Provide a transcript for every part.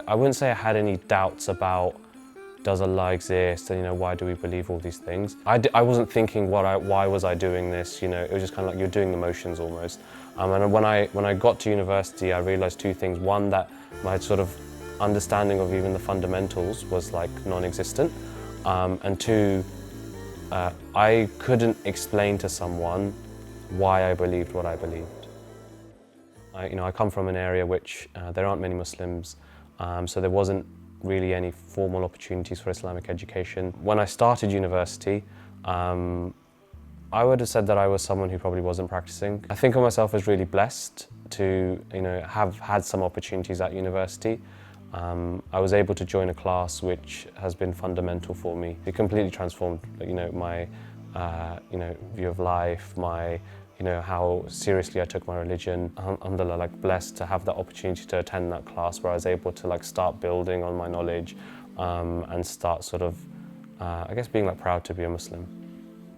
I wouldn't say I had any doubts about does Allah exist and why do we believe all these things. I wasn't thinking why was I doing this, it was just kind of like you're doing the motions almost. And when I got to university, I realised two things. One, that my sort of understanding of even the fundamentals was like non-existent. And two, I couldn't explain to someone why I believed what I believed. I come from an area which there aren't many Muslims, so there wasn't really any formal opportunities for Islamic education. When I started university, I would have said that I was someone who probably wasn't practicing. I think of myself as really blessed to have had some opportunities at university. I was able to join a class which has been fundamental for me. It completely transformed my view of life, my how seriously I took my religion. Alhamdulillah, blessed to have the opportunity to attend that class where I was able to start building on my knowledge and start sort of, I guess, being proud to be a Muslim.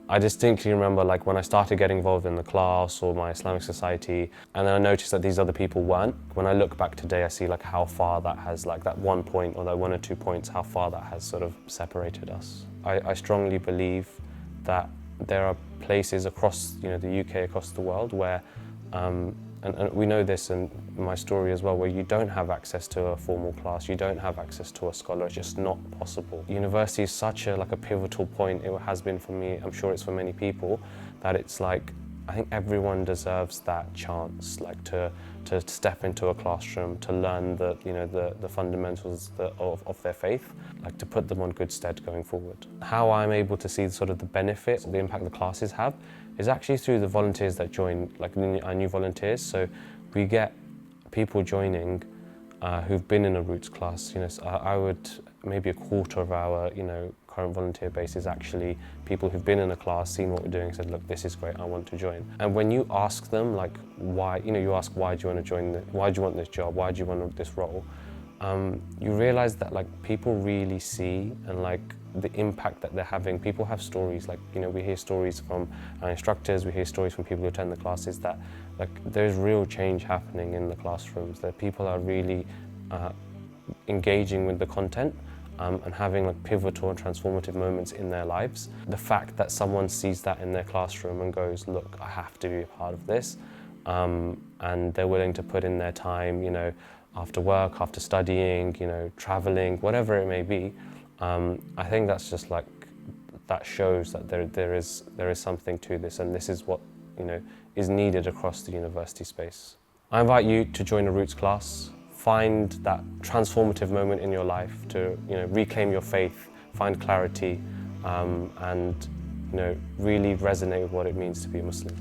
I distinctly remember when I started getting involved in the class or my Islamic society, and then I noticed that these other people weren't. When I look back today, I see how far that has, that 1 point or that 1 or 2 points, how far that has sort of separated us. I strongly believe that there are places across the UK, across the world where, and we know this in my story as well, where you don't have access to a formal class, you don't have access to a scholar, it's just not possible. University is such a pivotal point, it has been for me, I'm sure it's for many people, that it's I think everyone deserves that chance, to step into a classroom, to learn the fundamentals of their faith, to put them on good stead going forward. How I'm able to see sort of the benefit, the impact the classes have, is actually through the volunteers that join, our new volunteers. So we get people joining who've been in a roots class. I would, maybe a quarter of our current volunteer base is actually people who've been in a class, seen what we're doing, said, look, this is great, I want to join. And when you ask them why, you ask, why do you want to join, why do you want this job, why do you want this role, you realise that people really see and the impact that they're having. People have stories, we hear stories from our instructors, we hear stories from people who attend the classes that there's real change happening in the classrooms, that people are really engaging with the content and having pivotal and transformative moments in their lives. The fact that someone sees that in their classroom and goes, look, I have to be a part of this, and they're willing to put in their time, after work, after studying, travelling, whatever it may be, I think that's just that shows that there is something to this, and this is what is needed across the university space. I invite you to join a Roots class. Find that transformative moment in your life to reclaim your faith, find clarity, and really resonate with what it means to be a Muslim.